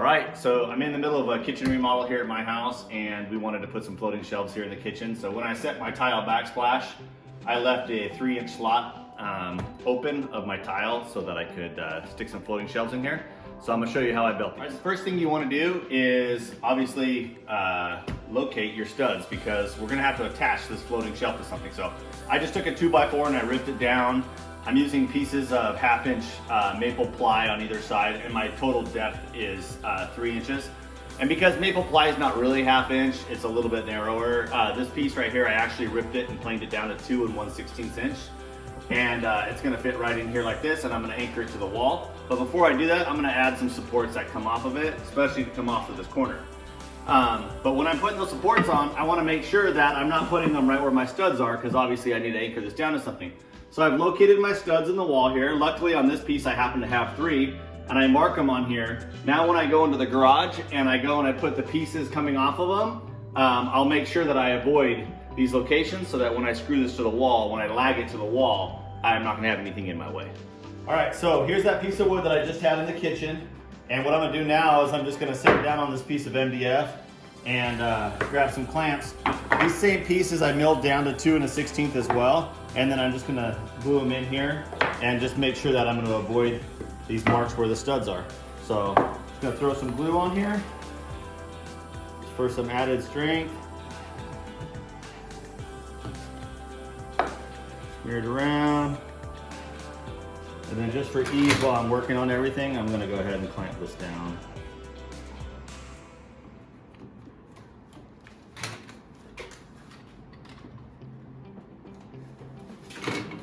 All right, so I'm in the middle of a kitchen remodel here at my house, and we wanted to put some floating shelves here in the kitchen. So when I set my tile backsplash, I left a 3-inch slot open of my tile so that I could stick some floating shelves in here. So I'm gonna show you how I built it. All right, the first thing you wanna do is obviously locate your studs, because we're gonna have to attach this floating shelf to something. So I just took a 2x4 and I ripped it down. I'm using pieces of 1/2-inch maple ply on either side, and my total depth is 3 inches. And because maple ply is not really 1/2 inch, it's a little bit narrower. This piece right here, I actually ripped it and planed it down to 2 1/16 inch. And it's gonna fit right in here like this, and I'm gonna anchor it to the wall. But before I do that, I'm gonna add some supports that come off of it, especially to come off of this corner. But when I'm putting those supports on, I wanna make sure that I'm not putting them right where my studs are, because obviously I need to anchor this down to something. So I've located my studs in the wall here. Luckily on this piece I happen to have 3, and I mark them on here. Now when I go into the garage and I go and I put the pieces coming off of them, I'll make sure that I avoid these locations so that when I screw this to the wall, when I lag it to the wall, I'm not gonna have anything in my way. All right, so here's that piece of wood that I just had in the kitchen. And what I'm gonna do now is I'm just gonna sit down on this piece of MDF and grab some clamps. These same pieces I milled down to 2 1/16 as well. And then I'm just gonna glue them in here and just make sure that I'm gonna avoid these marks where the studs are. So just gonna throw some glue on here for some added strength. Smear it around. And then just for ease while I'm working on everything, I'm gonna go ahead and clamp this down.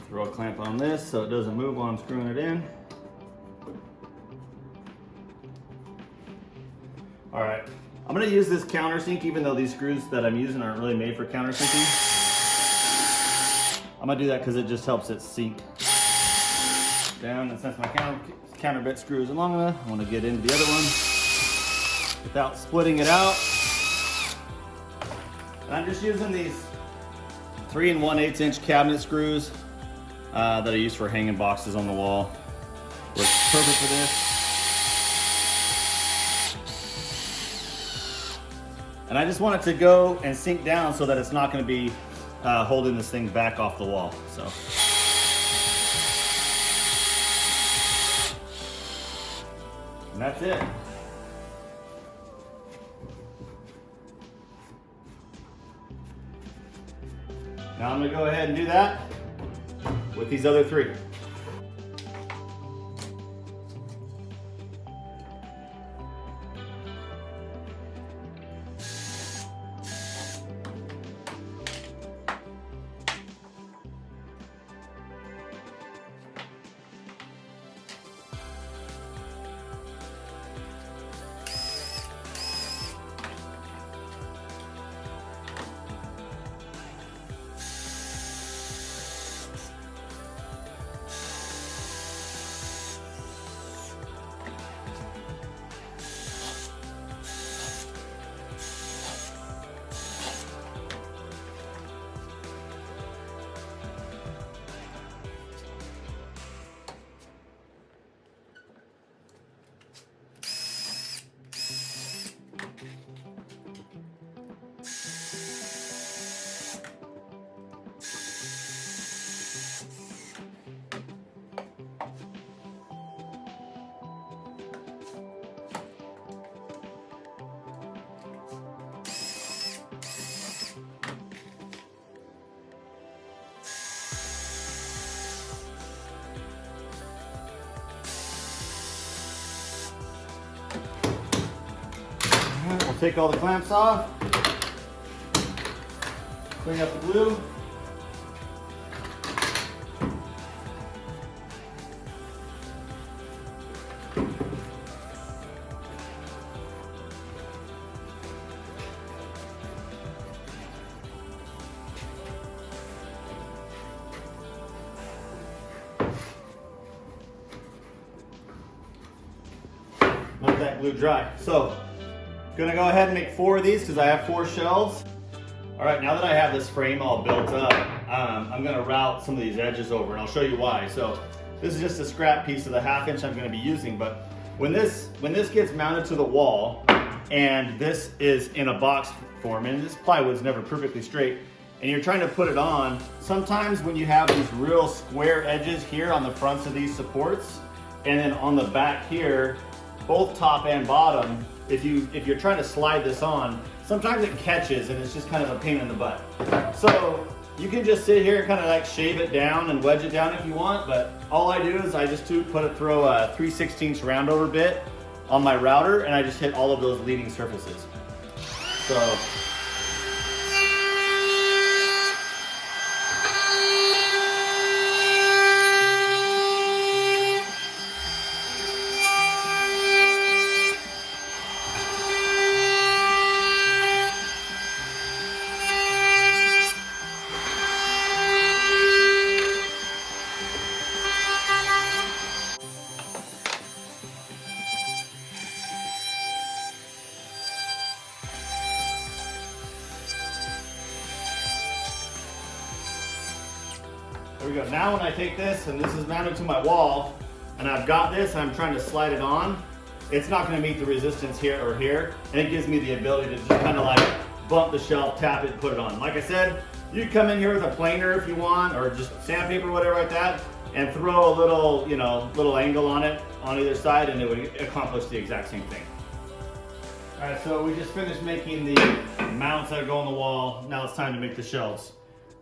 Throw a clamp on this so it doesn't move while I'm screwing it in. All right, I'm gonna use this countersink even though these screws that I'm using aren't really made for countersinking. I'm gonna do that because it just helps it sink down, and since my counter bit screw isn't long enough, I want to get into the other one without splitting it out. And I'm just using these 3 1/8 inch cabinet screws that I use for hanging boxes on the wall. Works perfect for this. And I just want it to go and sink down so that it's not going to be holding this thing back off the wall. So. And that's it. Now I'm going to go ahead and do that with these other 3. We'll take all the clamps off, clean up the glue. Let that glue dry. So, gonna go ahead and make 4 of these because I have 4 shelves. All right, now that I have this frame all built up, I'm gonna route some of these edges over, and I'll show you why. So this is just a scrap piece of the 1/2 inch I'm gonna be using, but When this gets mounted to the wall, and this is in a box form, and this plywood's never perfectly straight, and you're trying to put it on, sometimes when you have these real square edges here on the fronts of these supports, and then on the back here, both top and bottom, if you're trying to slide this on, sometimes it catches and it's just kind of a pain in the butt. So you can just sit here and kind of like shave it down and wedge it down if you want, but all I do is I just throw a 3/16 round over bit on my router, and I just hit all of those leading surfaces. So there we go. Now when I take this, and this is mounted to my wall, and I've got this, and I'm trying to slide it on, it's not gonna meet the resistance here or here, and it gives me the ability to just kind of like bump the shelf, tap it, put it on. Like I said, you come in here with a planer if you want, or just sandpaper or whatever like that, and throw a little, little angle on it on either side, and it would accomplish the exact same thing. All right, so we just finished making the mounts that go on the wall. Now it's time to make the shelves.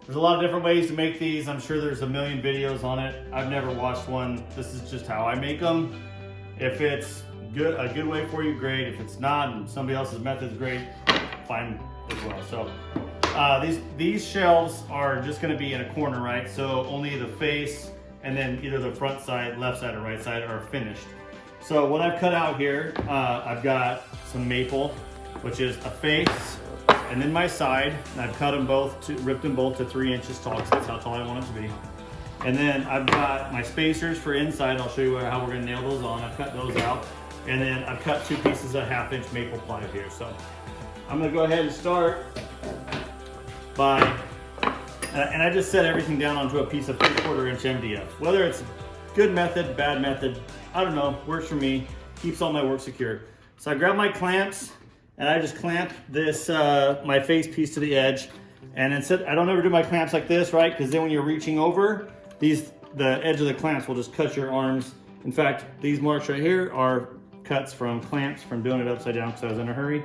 There's a lot of different ways to make these. I'm sure there's a million videos on it. I've never watched one. This is just how I make them. If it's a good way for you, great. If it's not, and somebody else's method is great, fine as well. So these shelves are just gonna be in a corner, right? So only the face and then either the front side, left side, or right side are finished. So what I've cut out here, I've got some maple, which is a face, and then my side, and I've cut them both, ripped them both to 3 inches tall, because that's how tall I want it to be. And then I've got my spacers for inside. I'll show you how we're gonna nail those on. I've cut those out. And then I've cut 2 pieces of 1/2 inch maple ply here. So I'm gonna go ahead and start by, and I just set everything down onto a piece of 3/4 inch MDF. Whether it's good method, bad method, I don't know, works for me, keeps all my work secure. So I grab my clamps, and I just clamp this, my face piece to the edge. And instead, I don't ever do my clamps like this, right? Because then when you're reaching over, the edge of the clamps will just cut your arms. In fact, these marks right here are cuts from clamps from doing it upside down because I was in a hurry,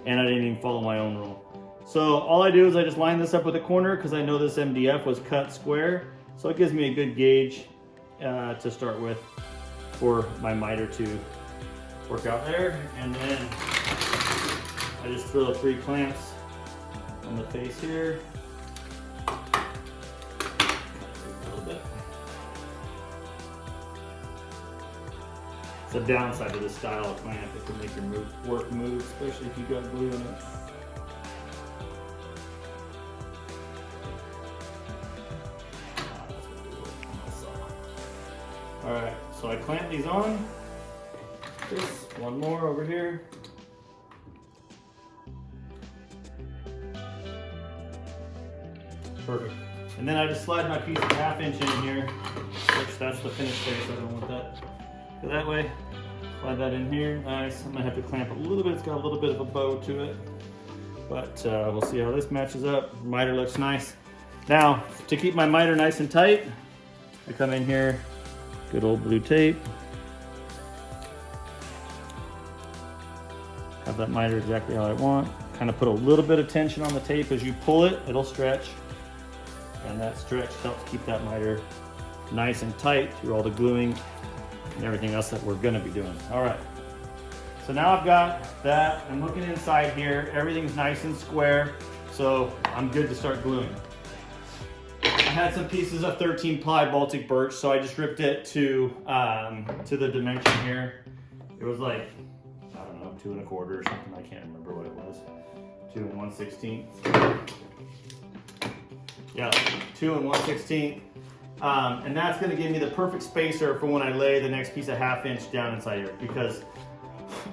and I didn't even follow my own rule. So all I do is I just line this up with a corner because I know this MDF was cut square. So it gives me a good gauge to start with for my miter to work out there. And then I just throw 3 clamps on the face here. A little bit. It's a downside to this style of clamp. It can make your work move, especially if you got glue in it. All right, so I clamp these on. This one more over here. Perfect. And then I just slide my piece of 1/2 inch in here, which that's the finished face. I don't want that. So that way, slide that in here. Nice. I'm gonna have to clamp a little bit. It's got a little bit of a bow to it, but we'll see how this matches up. Miter looks nice. Now, to keep my miter nice and tight, I come in here, good old blue tape. Have that miter exactly how I want. Kind of put a little bit of tension on the tape. As you pull it, it'll stretch. And that stretch helps keep that miter nice and tight through all the gluing and everything else that we're gonna be doing. All right, so now I've got that. I'm looking inside here. Everything's nice and square, so I'm good to start gluing. I had some pieces of 13 ply Baltic birch, so I just ripped it to the dimension here. It was like, I don't know, 2 1/4 or something. I can't remember what it was. 2 1/16. Yeah, 2 1/16. And that's gonna give me the perfect spacer for when I lay the next piece of 1/2 inch down inside here, because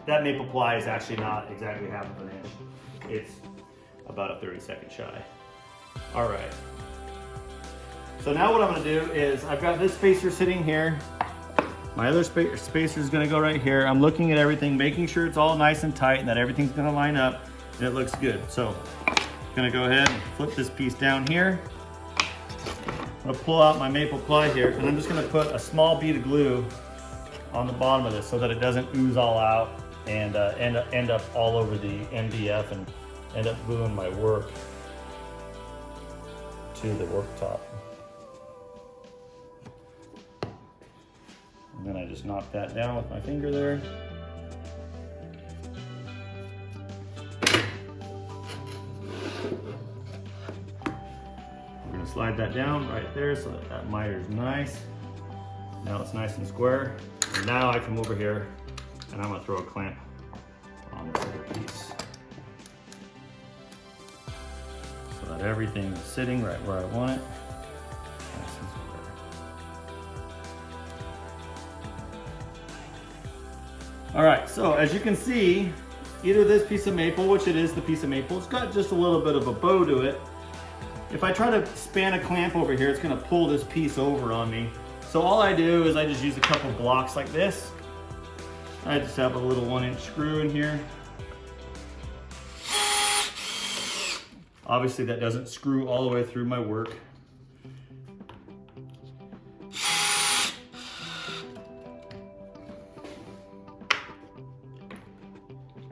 that maple ply is actually not exactly 1/2 inch. It's about a 32nd shy. All right. So now what I'm gonna do is I've got this spacer sitting here, My other spacer is gonna go right here. I'm looking at everything, making sure it's all nice and tight and that everything's gonna line up and it looks good. So I'm gonna go ahead and flip this piece down here. I'm gonna pull out my maple ply here and I'm just gonna put a small bead of glue on the bottom of this so that it doesn't ooze all out and end up all over the MDF and end up gluing my work to the worktop. And then I just knock that down with my finger there. We're gonna slide that down right there so that that miter's nice. Now it's nice and square. And now I come over here and I'm gonna throw a clamp on this other piece so that everything is sitting right where I want it. Nice and square. All right, so as you can see, either this piece of maple, which it is the piece of maple, it's got just a little bit of a bow to it. If I try to span a clamp over here, it's gonna pull this piece over on me. So all I do is I just use a couple blocks like this. I just have a little 1-inch screw in here. Obviously that doesn't screw all the way through my work.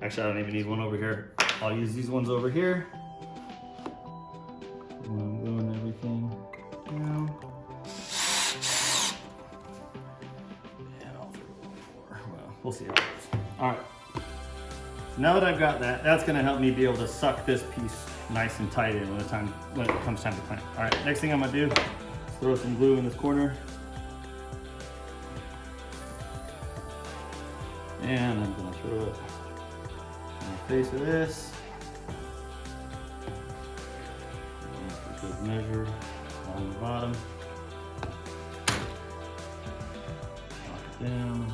Actually, I don't even need one over here. I'll use these ones over here. I'm gluing everything down. And I'll throw one more. Well, we'll see how it goes. All right. So now that I've got that, that's gonna help me be able to suck this piece nice and tight in when it comes time to clamp. All right, next thing I'm gonna do is throw some glue in this corner. And I'm gonna throw it on the face of this. And for good measure on the bottom. Lock it down.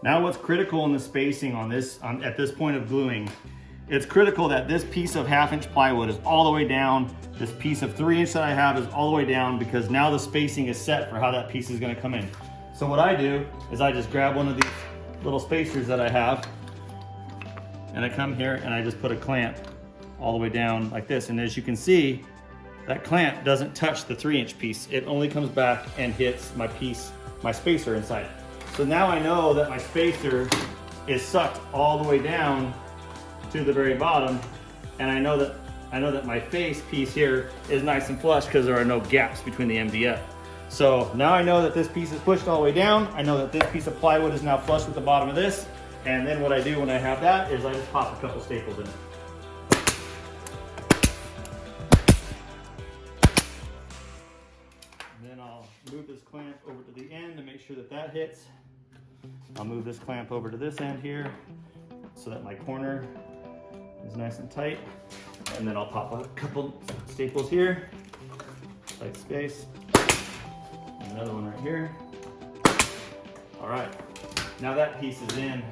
Now what's critical in the spacing on this, at this point of gluing, it's critical that this piece of 1/2-inch plywood is all the way down. This piece of 3-inch that I have is all the way down because now the spacing is set for how that piece is gonna come in. So what I do is I just grab one of these little spacers that I have and I come here and I just put a clamp all the way down like this. And as you can see, that clamp doesn't touch the 3-inch piece. It only comes back and hits my piece, my spacer inside it. So now I know that my spacer is sucked all the way down to the very bottom, and I know that my face piece here is nice and flush because there are no gaps between the MDF. So now I know that this piece is pushed all the way down. I know that this piece of plywood is now flush with the bottom of this, and then what I do when I have that is I just pop a couple staples in it. And then I'll move this clamp over to the end to make sure that that hits. I'll move this clamp over to this end here so that my corner is nice and tight. And then I'll pop a couple staples here, tight space. Another one right here. All right, now that piece is in.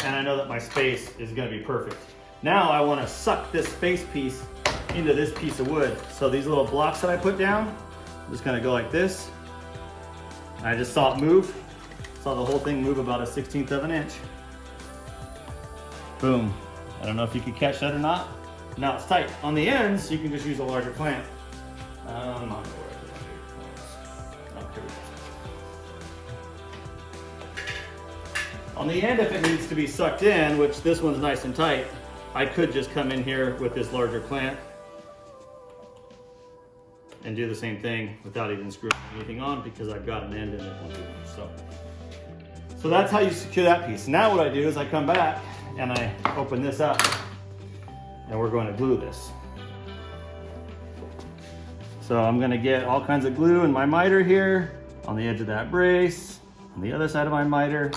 And I know that my space is gonna be perfect. Now I wanna suck this face piece into this piece of wood. So these little blocks that I put down, I'm just gonna go like this. I just saw it move. Saw the whole thing move about a 1/16 of an inch. Boom. I don't know if you could catch that or not. Now it's tight. On the ends, you can just use a larger clamp. I'm not gonna worry about it. On the end, if it needs to be sucked in, which this one's nice and tight, I could just come in here with this larger clamp and do the same thing without even screwing anything on because I've got an end in it. So that's how you secure that piece. Now what I do is I come back and I open this up and we're going to glue this. So I'm gonna get all kinds of glue in my miter here on the edge of that brace, on the other side of my miter.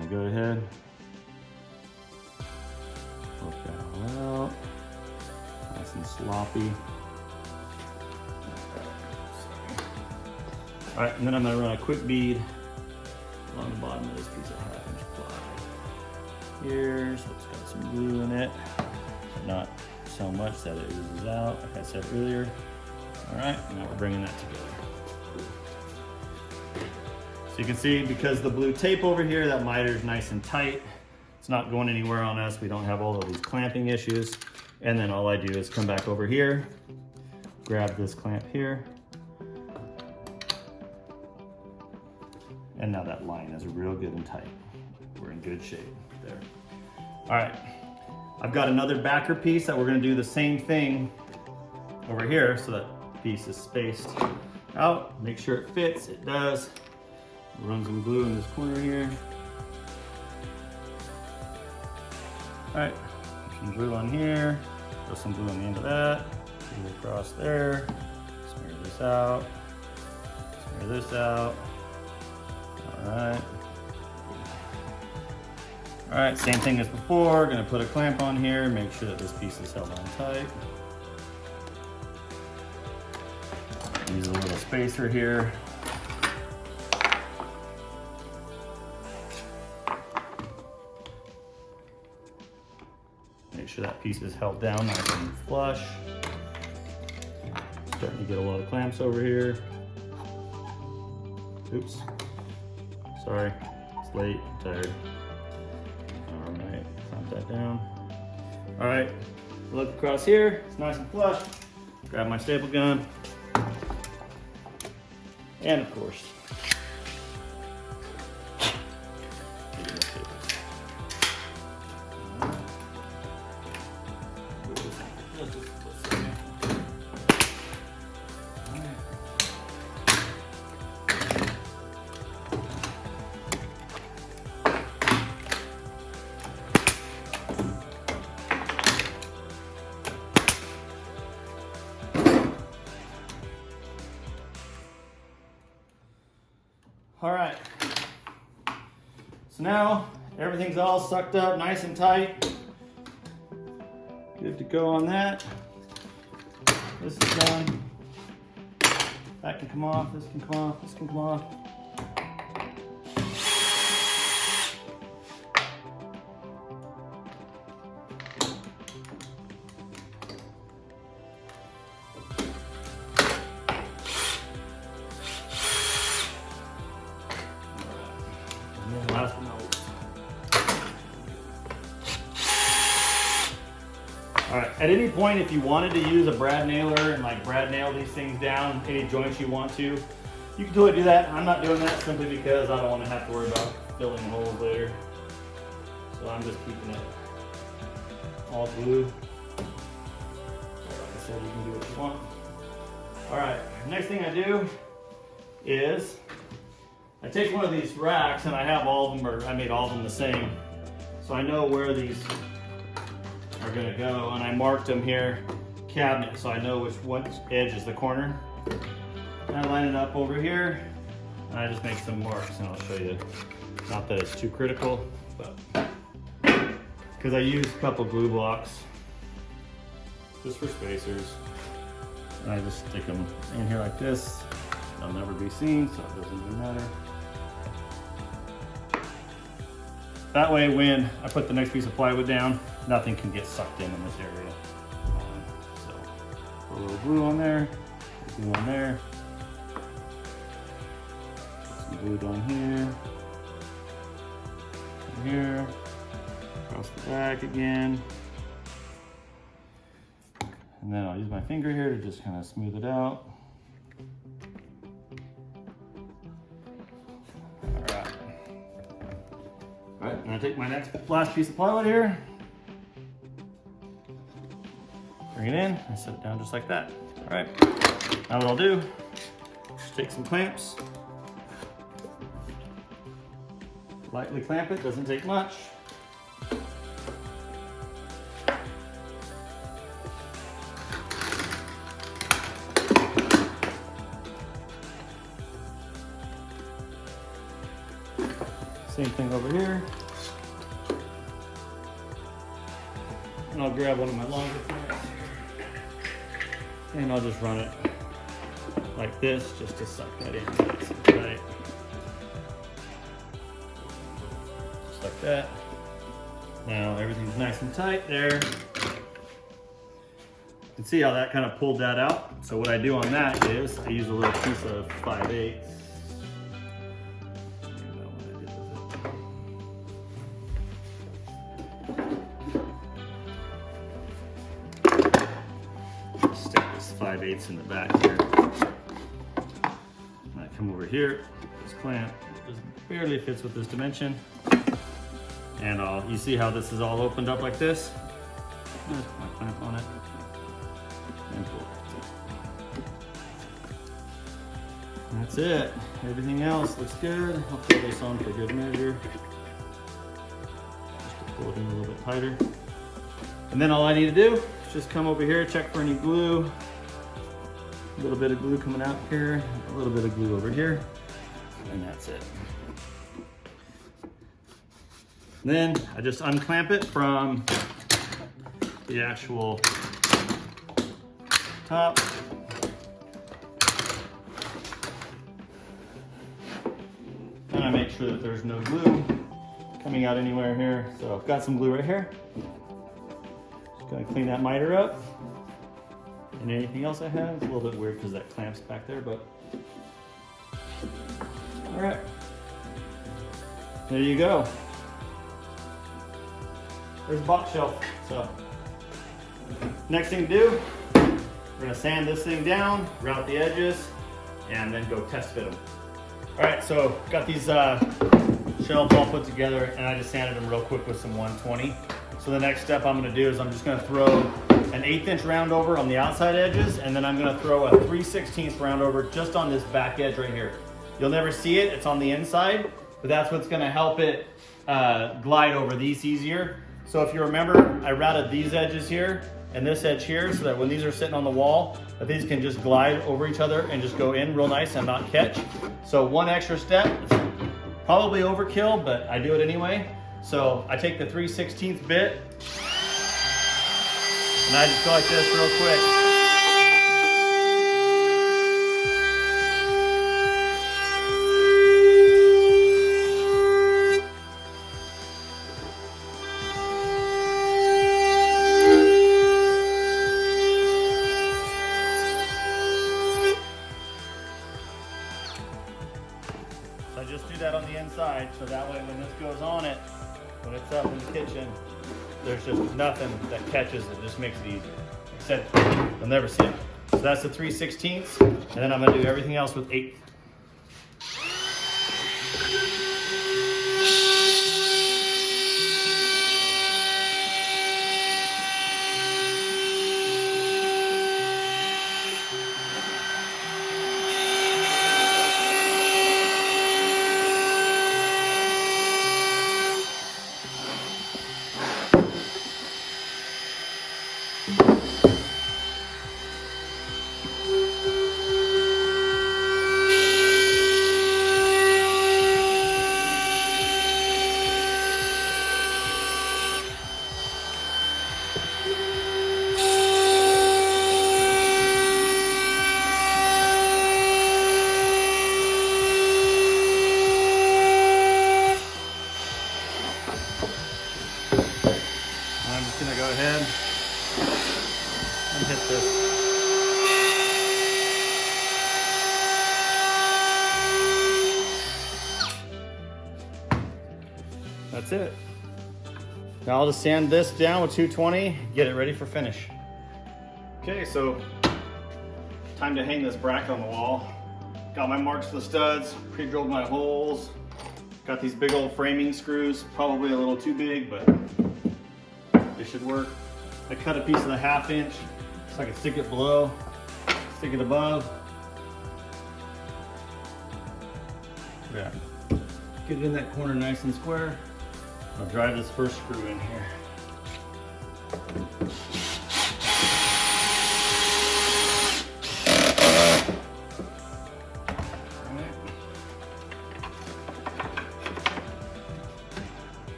I go ahead, work that all out, nice and sloppy. All right, and then I'm gonna run a quick bead along the bottom of this piece of 1/2-inch ply here, so it's got some glue in it, but not so much that it oozes out, like I said earlier. All right, now we're bringing that together. So you can see, because the blue tape over here, that miter is nice and tight. It's not going anywhere on us. We don't have all of these clamping issues. And then all I do is come back over here, grab this clamp here, and now that line is real good and tight. We're in good shape there. All right, I've got another backer piece that we're gonna do the same thing over here, so that piece is spaced out. Make sure it fits, it does. Run some glue in this corner here. All right, some glue on here, throw some glue on the end of that, glue across there, smear this out, smear this out. All right. All right, same thing as before. Gonna put a clamp on here, make sure that this piece is held on tight. Use a little spacer here. Make sure that piece is held down nice and flush. Starting to get a lot of clamps over here. Oops. Sorry, it's late, I'm tired. All right, clamp that down. All right, look across here, it's nice and flush. Grab my staple gun. And of course, all right, so now everything's all sucked up nice and tight. Good to go on that. This is done. That can come off, this can come off, this can come off. Last but not least. All right, at any point, if you wanted to use a brad nailer and like brad nail these things down, any joints you want to, you can totally do that. I'm not doing that simply because I don't want to have to worry about filling holes later. So I'm just keeping it all glue. Like I said, you can do what you want. All right, next thing I do is I take one of these racks, and I have all of them, or I made all of them the same. So I know where these are gonna go, and I marked them here, cabinet, so I know which edge is the corner. And I line it up over here, and I just make some marks, and I'll show you. Not that it's too critical, but because I use a couple glue blocks just for spacers. And I just stick them in here like this. They'll never be seen, so it doesn't even matter. That way, when I put the next piece of plywood down, nothing can get sucked in this area. So, put a little glue on there, glue on there. Put some glue down here, across the back again. And then I'll use my finger here to just kind of smooth it out. All right, I'm gonna take my last piece of plywood here, bring it in, and set it down just like that. All right, now what I'll do, just take some clamps, lightly clamp it, doesn't take much. Same thing over here. And I'll grab one of my longer clamps and I'll just run it like this just to suck that in. Right. Just like that. Now everything's nice and tight there. can see how that kind of pulled that out. So what I do on that is I use a little piece of 5/8. Stick this 5/8 in the back here. And I come over here, this clamp just barely fits with this dimension. And you see how this is all opened up like this? Just put my clamp on it and pull. That's it. Everything else looks good. I'll throw this on for good measure. Just to pull it in a little bit tighter. And then all I need to do is just come over here, check for any glue. A little bit of glue coming out here, a little bit of glue over here, and that's it. Then I just unclamp it from the actual top. And I make sure that there's no glue coming out anywhere here. So I've got some glue right here. Just gonna clean that miter up. And anything else I have, it's a little bit weird because that clamp's back there, but all right. There you go. There's a box shelf. So next thing to do, we're gonna sand this thing down, route the edges, and then go test fit them. All right, so got these shelves all put together, and I just sanded them real quick with some 120. So the next step I'm gonna do is I'm just gonna throw an 1/8 inch round over on the outside edges, and then I'm gonna throw a 3/16 round over just on this back edge right here. You'll never see it, it's on the inside, but that's what's gonna help it glide over these easier. So if you remember, I routed these edges here and this edge here so that when these are sitting on the wall, that these can just glide over each other and just go in real nice and not catch. So one extra step, probably overkill, but I do it anyway. So I take the 3/16 bit and I just go like this real quick. I just do that on the inside, so that way when this goes on it, when it's up in the kitchen, there's just nothing that catches it. Just makes it easier. Except you'll never see it. So that's the 3/16, and then I'm gonna do everything else with 8. I'm just gonna go ahead and hit this. That's it. Now I'll just sand this down with 220, get it ready for finish. Okay, so time to hang this bracket on the wall. Got my marks for the studs, pre-drilled my holes. Got these big old framing screws, probably a little too big, but they should work. I cut a piece of the 1/2 inch so I can stick it below, stick it above. Yeah. Get it in that corner nice and square. I'll drive this first screw in here.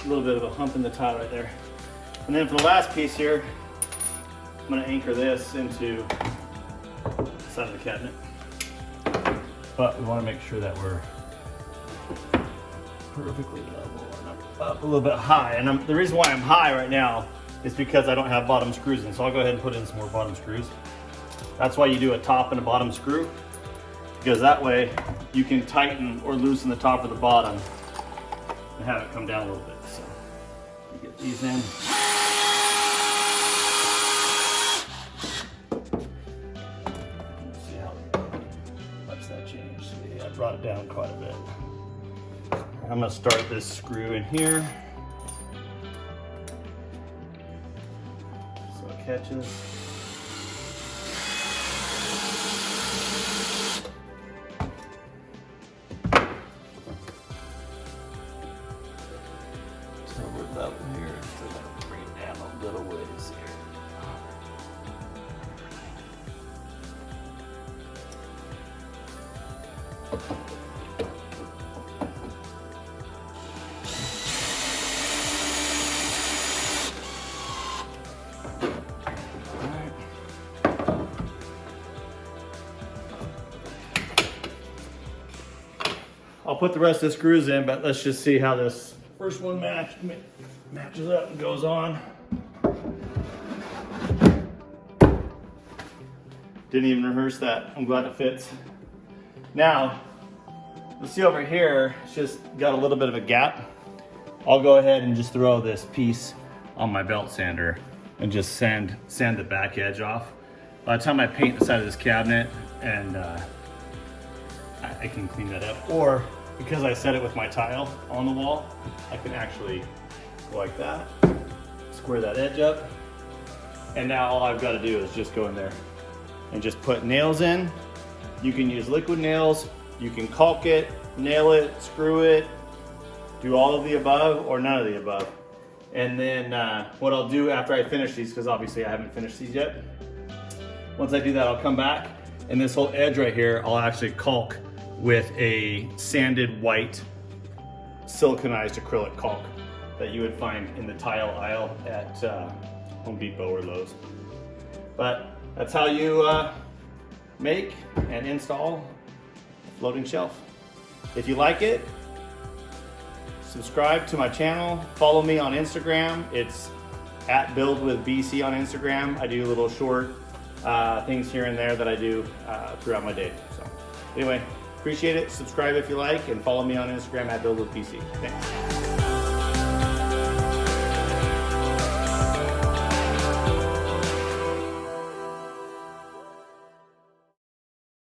a little bit of a hump in the tile right there. And then for the last piece here, I'm gonna anchor this into the side of the cabinet. But we wanna make sure that we're perfectly level and up a little bit high. And the reason why I'm high right now is because I don't have bottom screws in. So I'll go ahead and put in some more bottom screws. That's why you do a top and a bottom screw, because that way you can tighten or loosen the top or the bottom and have it come down a little bit. So you get these in. Let's see how much that changed. See, I brought it down quite a bit. I'm gonna start this screw in here so it catches. So we're level here, so I'm gonna bring it down a little ways here. I'll put the rest of the screws in, but let's just see how this first one matches up and goes on. Didn't even rehearse that. I'm glad it fits. Now, let's see over here, it's just got a little bit of a gap. I'll go ahead and just throw this piece on my belt sander and just sand the back edge off. By the time I paint the side of this cabinet, and I can clean that up. Or because I set it with my tile on the wall, I can actually go like that, square that edge up, and now all I've got to do is just go in there and just put nails in. You can use liquid nails, you can caulk it, nail it, screw it, do all of the above or none of the above. And then what I'll do after I finish these, because obviously I haven't finished these yet, once I do that, I'll come back and this whole edge right here, I'll actually caulk with a sanded white siliconized acrylic caulk that you would find in the tile aisle at Home Depot or Lowe's. But that's how you make and install a floating shelf. If you like it, subscribe to my channel, follow me on Instagram. It's at BuildWithBC on Instagram. I do little short things here and there that I do throughout my day. So anyway, appreciate it. Subscribe if you like, and follow me on Instagram at BuildWithBC. Thanks.